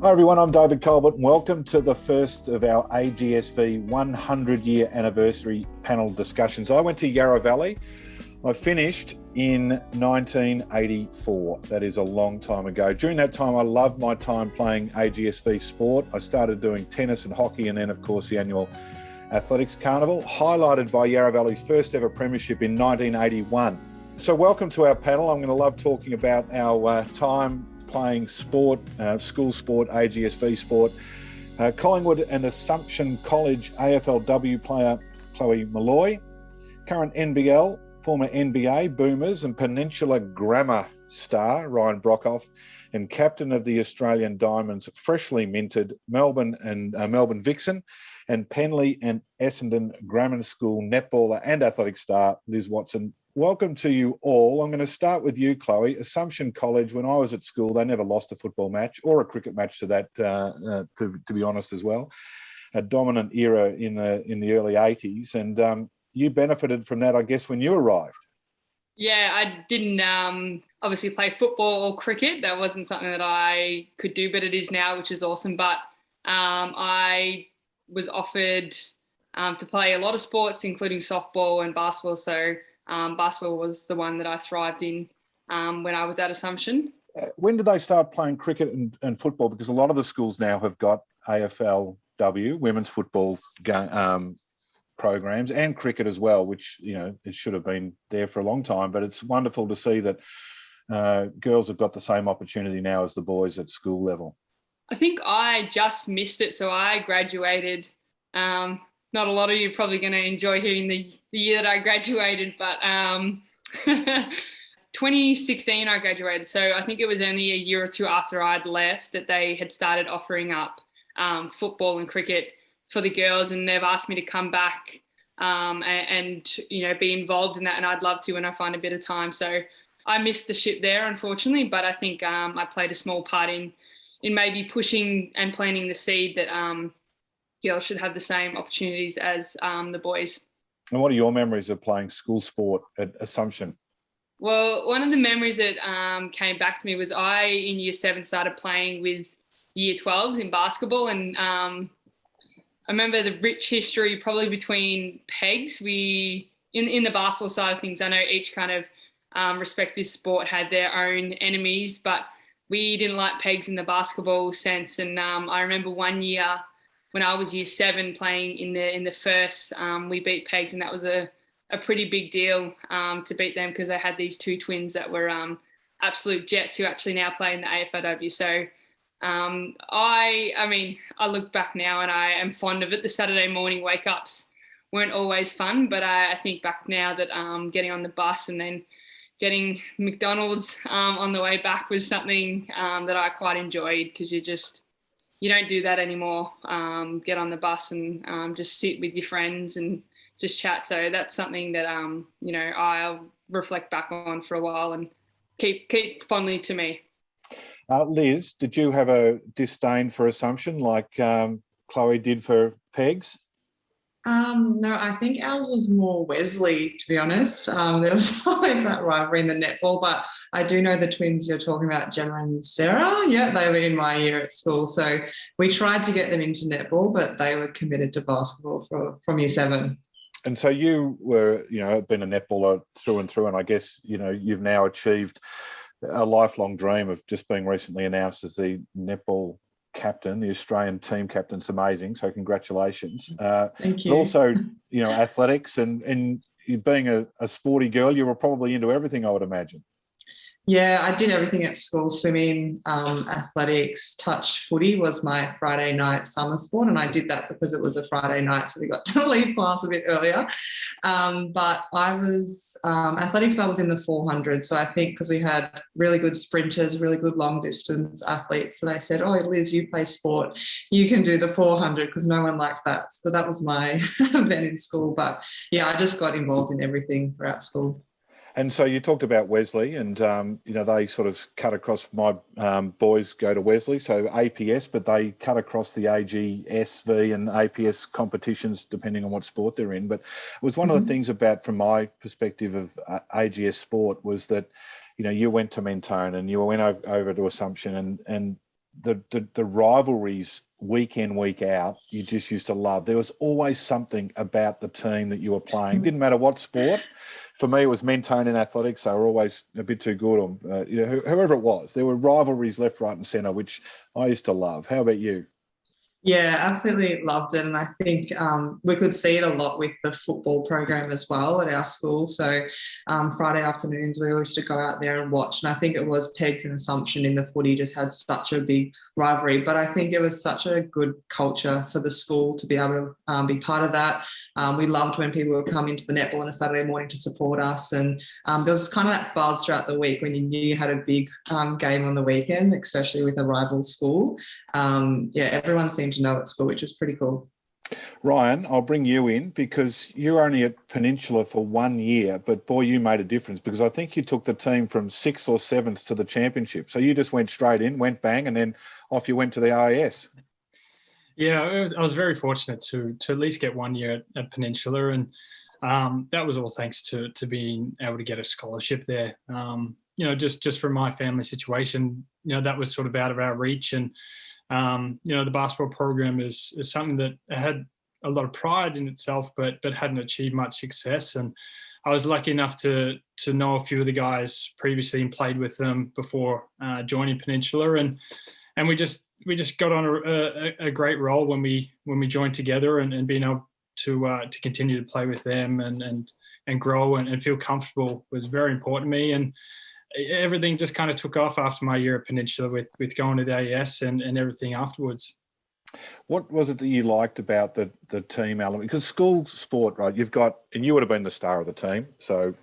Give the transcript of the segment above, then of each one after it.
Hi everyone, I'm David Culbert and welcome to the first of our AGSV 100-year anniversary panel discussions. I went to Yarra Valley. I finished in 1984. That is a long time ago. During that time, I loved my time playing AGSV sport. I started doing tennis and hockey and then, of course, the annual athletics carnival, highlighted by Yarra Valley's first ever premiership in 1981. So welcome to our panel. I'm going to love talking about our time playing sport, school sport, AGSV sport. Collingwood and Assumption College AFLW player Chloe Molloy, current NBL, former NBA Boomers and Peninsula Grammar star Ryan Broekhoff, and captain of the Australian Diamonds, freshly minted Melbourne Vixen, and Penley and Essendon Grammar School netballer and athletic star Liz Watson. Welcome to you all. I'm going to start with you, Chloe. Assumption College, when I was at school, they never lost a football match or a cricket match to that, to be honest as well. A dominant era in the early 80s. And you benefited from that, I guess, when you arrived. Yeah, I didn't obviously play football or cricket. That wasn't something that I could do, but it is now, which is awesome. But I was offered to play a lot of sports, including softball and basketball. So basketball was the one that I thrived in when I was at Assumption. When did they start playing cricket and football? Because a lot of the schools now have got AFLW, women's football programs, and cricket as well, which, you know, it should have been there for a long time. But it's wonderful to see that girls have got the same opportunity now as the boys at school level. I think I just missed it. So I graduated. Not a lot of you are probably going to enjoy hearing the year that I graduated, but 2016 I graduated. So I think it was only a year or two after I'd left that they had started offering up football and cricket for the girls, and they've asked me to come back and you know, be involved in that, and I'd love to when I find a bit of time. So I missed the ship there, unfortunately, but I think I played a small part in maybe pushing and planting the seed that girls should have the same opportunities as the boys. And what are your memories of playing school sport at Assumption? Well, one of the memories that came back to me was I, in year 7, started playing with year 12s in basketball, and I remember the rich history probably between pegs. We, in the basketball side of things, I know each kind of respective sport had their own enemies, but we didn't like pegs in the basketball sense. And I remember one year when I was year 7 playing in the first, we beat pegs, and that was a pretty big deal to beat them, because they had these two twins that were absolute jets who actually now play in the AFLW. So I mean, I look back now and I am fond of it. The Saturday morning wake-ups weren't always fun, but I think back now that getting on the bus and then getting McDonald's on the way back was something that I quite enjoyed, because you don't do that anymore. Get on the bus and just sit with your friends and just chat. So that's something that, you know, I'll reflect back on for a while and keep fondly to me. Liz, did you have a disdain for Assumption like Chloe did for pegs? No, I think ours was more Wesley, to be honest. There was always that rivalry in the netball, but I do know the twins you're talking about, Gemma and Sarah. Yeah, they were in my year at school. So we tried to get them into netball, but they were committed to basketball from year 7. And so you were, you know, been a netballer through and through, and I guess, you know, you've now achieved a lifelong dream of just being recently announced as the netball captain, the Australian team captain. It's amazing. So congratulations. Thank you. But also, you know, athletics and being a sporty girl, you were probably into everything, I would imagine. Yeah, I did everything at school: swimming, athletics, touch footy was my Friday night summer sport, and I did that because it was a Friday night, so we got to leave class a bit earlier. But I was athletics. I was in the 400, so I think because we had really good sprinters, really good long distance athletes, so they said, "Oh, Liz, you play sport, you can do the 400," because no one liked that. So that was my event in school. But yeah, I just got involved in everything throughout school. And so you talked about Wesley, and you know, they sort of cut across. My boys go to Wesley, so APS, but they cut across the AGSV and APS competitions depending on what sport they're in. But it was one of the things about, from my perspective of AGS sport, was that, you know, you went to Mentone and you went over to Assumption, and the rivalries week in, week out, you just used to love. There was always something about the team that you were playing. Didn't matter what sport. For me, it was Mentone in athletics. They were always a bit too good, or whoever it was. There were rivalries left, right, and centre, which I used to love. How about you? Yeah, absolutely loved it. And I think we could see it a lot with the football program as well at our school. So Friday afternoons, we used to go out there and watch. And I think it was Pegs and Assumption in the footy just had such a big rivalry. But I think it was such a good culture for the school to be able to be part of that. We loved when people would come into the netball on a Saturday morning to support us. And there was kind of that buzz throughout the week when you knew you had a big game on the weekend, especially with a rival school. Everyone seemed to know at school, which is pretty cool. Ryan, I'll bring you in because you're only at Peninsula for 1 year, but boy, you made a difference because I think you took the team from 6th or 7th to the championship. So you just went straight in, went bang, and then off you went to the AIS. Yeah, I was very fortunate to at least get 1 year at Peninsula, and that was all thanks to being able to get a scholarship there. Just from my family situation, that was sort of out of our reach, and the basketball program is something that had a lot of pride in itself, but hadn't achieved much success. And I was lucky enough to know a few of the guys previously and played with them before joining Peninsula, and we just got on a great roll when we joined together, and being able to continue to play with them and grow and feel comfortable was very important to me. And everything just kind of took off after my year at Peninsula with going to the AES and everything afterwards. What was it that you liked about the team element? Because school sport, right, you've got, and you would have been the star of the team. So,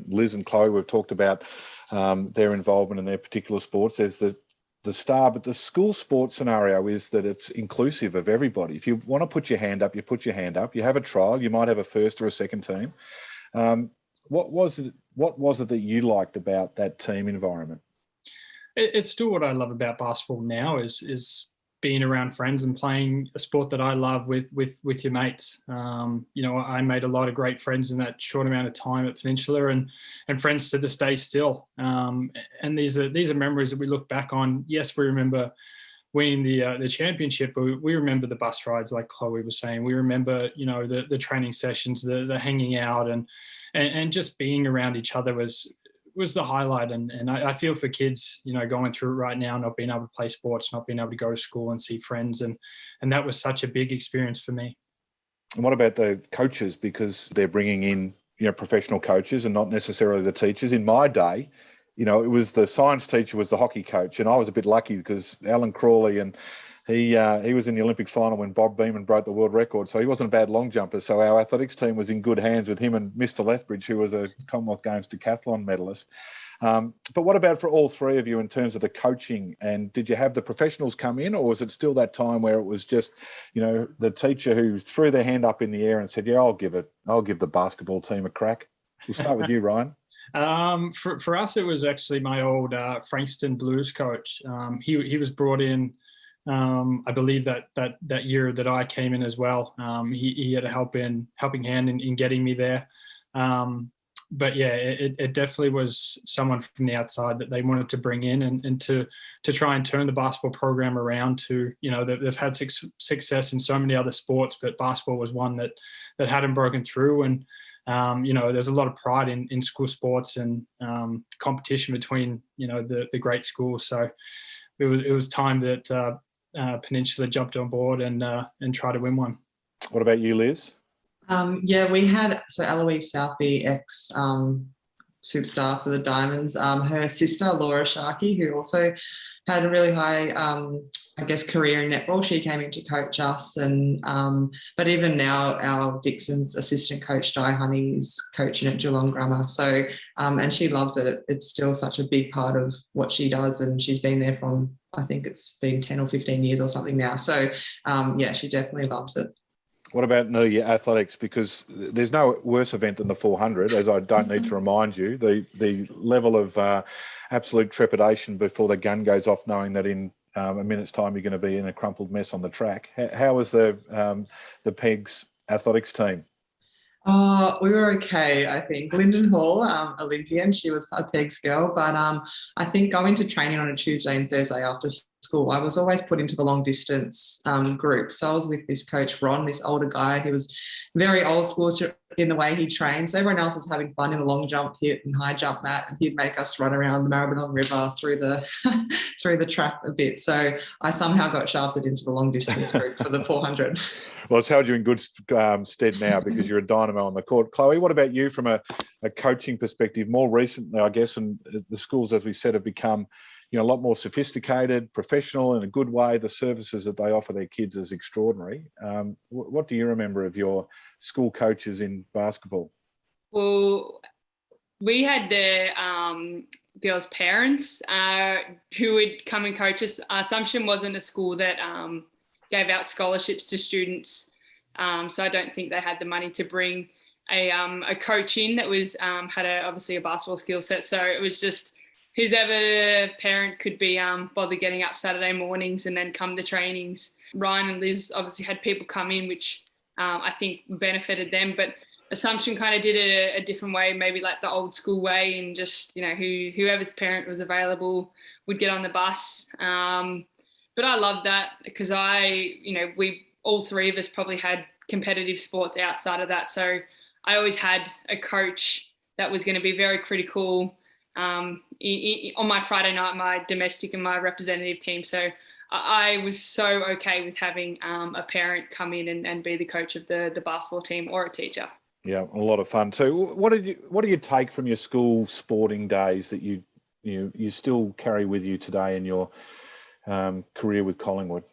Liz and Chloe, we've talked about their involvement in their particular sports. There's the star, but the school sports scenario is that it's inclusive of everybody. If you want to put your hand up, you put your hand up. You have a trial. You might have a first or a second team. What was it that you liked about that team environment? It's still what I love about basketball now is being around friends and playing a sport that I love with your mates. I made a lot of great friends in that short amount of time at Peninsula, and friends to this day still. And these are memories that we look back on. Yes, we remember winning the championship, but we remember the bus rides, like Chloe was saying. We remember, the training sessions, the hanging out, and just being around each other was the highlight. And I feel for kids, going through it right now, not being able to play sports, not being able to go to school and see friends. And that was such a big experience for me. And what about the coaches? Because they're bringing in, professional coaches and not necessarily the teachers. In my day, it was the science teacher was the hockey coach. And I was a bit lucky because Alan Crawley, and he was in the Olympic final when Bob Beeman broke the world record. So he wasn't a bad long jumper. So our athletics team was in good hands with him and Mr. Lethbridge, who was a Commonwealth Games decathlon medalist. But what about for all three of you in terms of the coaching? And did you have the professionals come in, or was it still that time where it was just, the teacher who threw their hand up in the air and said, yeah, I'll give the basketball team a crack? We'll start with you, Ryan. For us, it was actually my old Frankston Blues coach. He was brought in, I believe that year that I came in as well. He had a helping hand in getting me there. But yeah, it definitely was someone from the outside that they wanted to bring in and to try and turn the basketball program around to, they've had success in so many other sports, but basketball was one that hadn't broken through. And, there's a lot of pride in school sports and competition between, the great schools. So it was time that Peninsula jumped on board and tried to win one. What about you, Liz? We had, Eloise Southby, ex superstar for the Diamonds, her sister, Laura Sharkey, who also had a really high, career in netball. She came in to coach us. And but even now, our Vixen's assistant coach, Di Honey, is coaching at Geelong Grammar. So, and she loves it. It's still such a big part of what she does. And she's been there from, I think it's been 10 or 15 years or something now. So, she definitely loves it. What about your athletics? Because there's no worse event than the 400, as I don't need to remind you. The level of absolute trepidation before the gun goes off, knowing that in a minute's time you're going to be in a crumpled mess on the track. How was the Pegs athletics team? We were okay, I think. Lyndon Hall, Olympian, she was a Pegs girl, but I think going to training on a Tuesday and Thursday after school, I was always put into the long distance group. So I was with this coach, Ron, this older guy who was very old school in the way he trained. So everyone else was having fun in the long jump pit and high jump mat, and he'd make us run around the Maribyrnong River through the through the trap a bit. So I somehow got shafted into the long distance group for the 400. Well, it's held you in good stead now because you're a dynamo on the court. Chloe, what about you from a coaching perspective? More recently, I guess, and the schools, as we said, have become a lot more sophisticated, professional in a good way. The services that they offer their kids is extraordinary. What do you remember of your school coaches in basketball? Well, we had the girls' parents who would come and coach us. Assumption wasn't a school that gave out scholarships to students, so I don't think they had the money to bring a coach in that was had obviously a basketball skill set. So it was just whoever parent could be bothered getting up Saturday mornings and then come to trainings. Ryan and Liz obviously had people come in, which I think benefited them, but Assumption kind of did it a different way, maybe like the old school way, and just, whoever's parent was available would get on the bus. But I loved that because we all three of us probably had competitive sports outside of that. So I always had a coach that was going to be very critical on my Friday night, my domestic and my representative team. So I was so okay with having a parent come in and be the coach of the basketball team or a teacher. Yeah, a lot of fun too. What do you take from your school sporting days that you still carry with you today in your career with Collingwood?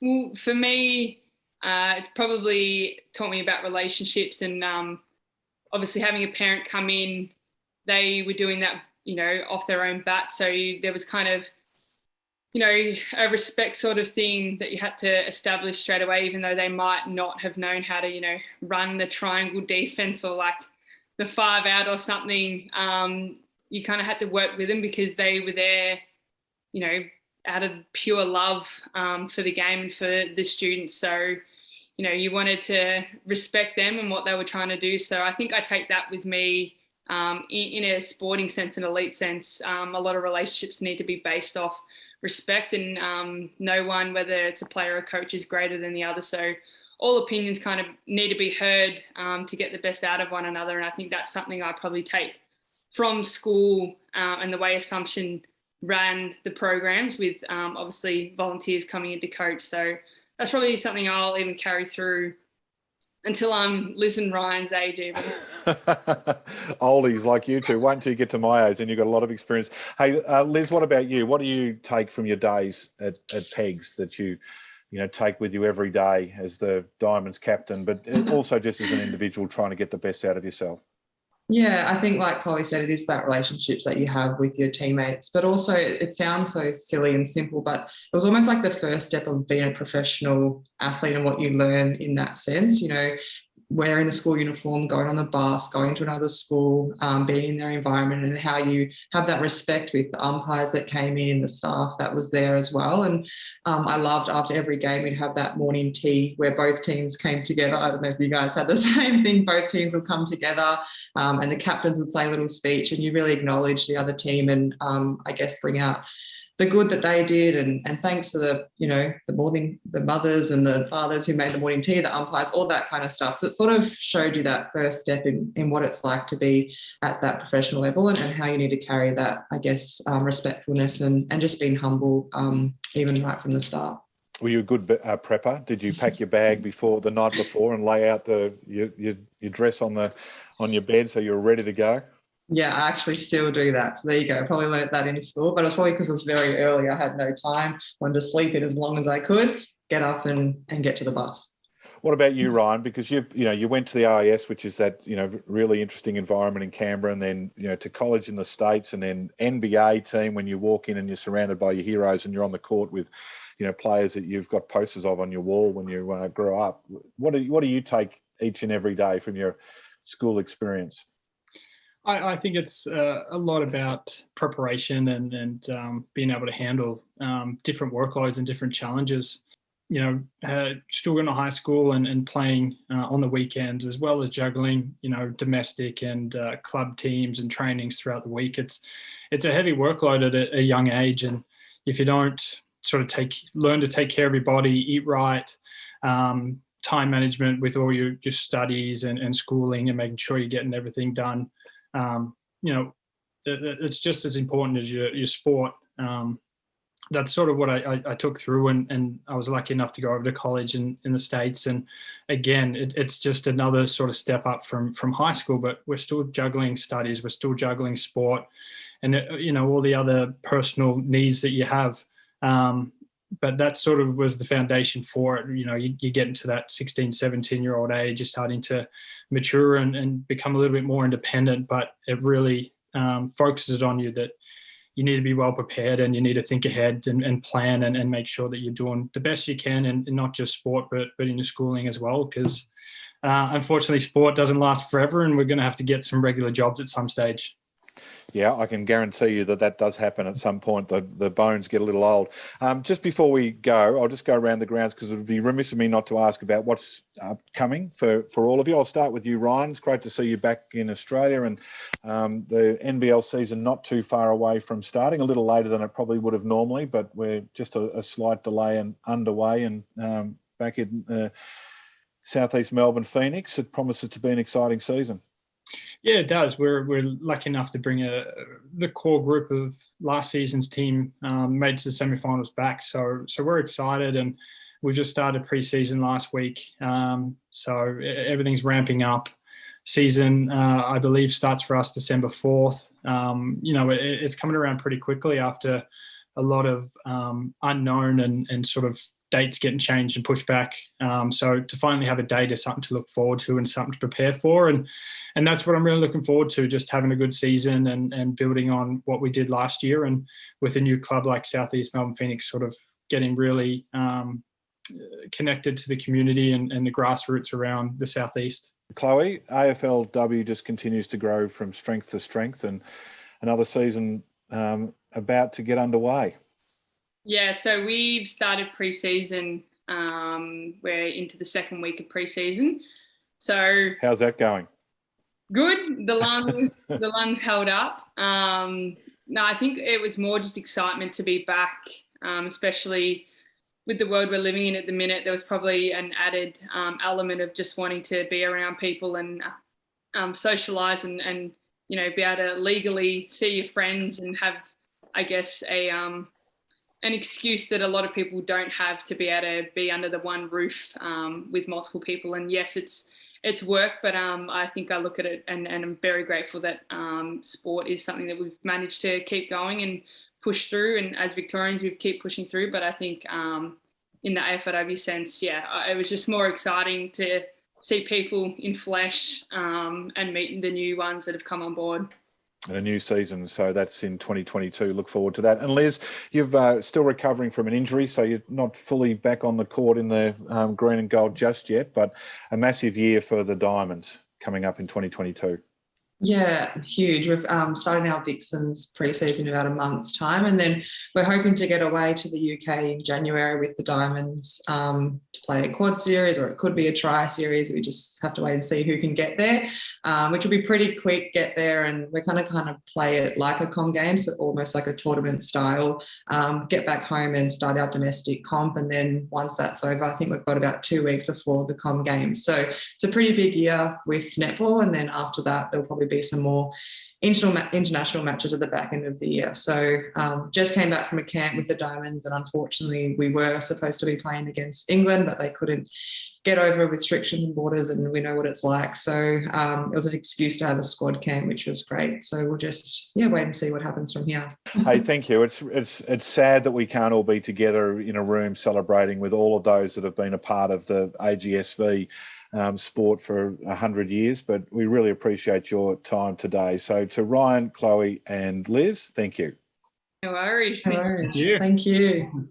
Well, for me, it's probably taught me about relationships, and obviously having a parent come in, they were doing that, off their own bat. So there was kind of, a respect sort of thing that you had to establish straight away, even though they might not have known how to, run the triangle defense or like the 5 out or something. You kind of had to work with them because they were there, out of pure love for the game and for the students. So, you wanted to respect them and what they were trying to do. So I think I take that with me in a sporting sense, an elite sense. A lot of relationships need to be based off respect, and no one, whether it's a player or a coach, is greater than the other. So all opinions kind of need to be heard to get the best out of one another. And I think that's something I probably take from school and the way Assumption ran the programs with obviously volunteers coming in to coach. So that's probably something I'll even carry through until I'm Liz and Ryan's age even. Oldies like you two. Wait until you get to my age and you've got a lot of experience. Hey, Liz, what about you? What do you take from your days at Pegs that you take with you every day as the Diamonds captain, but also just as an individual trying to get the best out of yourself? Yeah, I think like Chloe said, it is that relationships that you have with your teammates, but also it sounds so silly and simple, but it was almost like the first step of being a professional athlete and what you learn in that sense, wearing the school uniform, going on the bus, going to another school, being in their environment, and how you have that respect with the umpires that came in, the staff that was there as well. And I loved after every game, we'd have that morning tea where both teams came together. I don't know if you guys had the same thing. Both teams would come together and the captains would say a little speech, and you really acknowledge the other team and I guess bring out the good that they did, and thanks to the mothers and the fathers who made the morning tea, the umpires, all that kind of stuff. So it sort of showed you that first step in what it's like to be at that professional level and how you need to carry that, I guess, respectfulness and just being humble, even right from the start. Were you a good prepper? Did you pack your bag the night before and lay out your dress on your bed so you were ready to go? Yeah, I actually still do that. So there you go. I probably learned that in school, but it was probably because it was very early. I had no time. Wanted to sleep in as long as I could, get up and get to the bus. What about you, Ryan? Because you went to the RAS, which is that really interesting environment in Canberra, and then to college in the States, and then NBA team when you walk in and you're surrounded by your heroes and you're on the court with players that you've got posters of on your wall when you grow up. What do you take each and every day from your school experience? I think it's a lot about preparation and being able to handle different workloads and different challenges. still going to high school and playing on the weekends, as well as juggling, domestic and club teams and trainings throughout the week. It's a heavy workload at a young age. And if you don't sort of learn to take care of your body, eat right, time management with all your studies and schooling and making sure you're getting everything done, it's just as important as your sport. That's sort of what I took through, and I was lucky enough to go over to college in the States. And again, it's just another sort of step up from high school, but we're still juggling studies, we're still juggling sport, and all the other personal needs that you have. But that sort of was the foundation for it. You get into that 16, 17-year-old age, you're starting to mature and become a little bit more independent, but it really focuses on you that you need to be well prepared, and you need to think ahead and plan and make sure that you're doing the best you can, and not just sport, but in your schooling as well, because unfortunately sport doesn't last forever, and we're going to have to get some regular jobs at some stage. Yeah, I can guarantee you that does happen at some point. The bones get a little old. Just before we go, I'll just go around the grounds, because it would be remiss of me not to ask about what's coming for all of you. I'll start with you, Ryan. It's great to see you back in Australia, and the NBL season not too far away from starting, a little later than it probably would have normally, but we're just a slight delay and underway, and back in southeast Melbourne, Phoenix. It promises to be an exciting season. Yeah, it does. We're lucky enough to bring the core group of last season's team made to the semi-finals back. So we're excited, and we just started pre-season last week. So everything's ramping up. Season, I believe, starts for us December 4th. It's coming around pretty quickly after a lot of unknown and sort of dates getting changed and pushed back. So to finally have a date is something to look forward to and something to prepare for. And that's what I'm really looking forward to, just having a good season and building on what we did last year. And with a new club like Southeast Melbourne Phoenix, sort of getting really connected to the community and the grassroots around the Southeast. Chloe, AFLW just continues to grow from strength to strength, and another season about to get underway. Yeah, so we've started pre-season. We're into the second week of pre-season. So how's that going? Good. The lungs held up. No, I think it was more just excitement to be back, especially with the world we're living in at the minute. There was probably an added element of just wanting to be around people and socialise and be able to legally see your friends and have, I guess, an excuse that a lot of people don't have to be able to be under the one roof with multiple people. And yes, it's work, but I think I look at it and I'm very grateful that sport is something that we've managed to keep going and push through. And as Victorians, we keep pushing through. But I think in the AFLW sense, it was just more exciting to see people in flesh and meeting the new ones that have come on board. And a new season, so that's in 2022. Look forward to that. And Liz, you've still recovering from an injury, so you're not fully back on the court in the green and gold just yet, but a massive year for the Diamonds coming up in 2022. Yeah, huge. We've started our Vixens pre-season in about a month's time, and then we're hoping to get away to the UK in January with the Diamonds to play a quad series, or it could be a tri series. We just have to wait and see who can get there, which will be pretty quick, get there, and we're kind of play it like a comm game, so almost like a tournament style, get back home and start our domestic comp, and then once that's over, I think we've got about 2 weeks before the comm game. So it's a pretty big year with netball, and then after that there'll probably be some more international matches at the back end of the year. So just came back from a camp with the Diamonds, and unfortunately we were supposed to be playing against England, but they couldn't get over restrictions and borders, and we know what it's like. So it was an excuse to have a squad camp, which was great. So we'll just wait and see what happens from here. Hey, thank you. It's sad that we can't all be together in a room celebrating with all of those that have been a part of the AGSV sport for 100 years, but we really appreciate your time today. So to Ryan, Chloe and Liz, thank you. No worries. No worries. Thank you.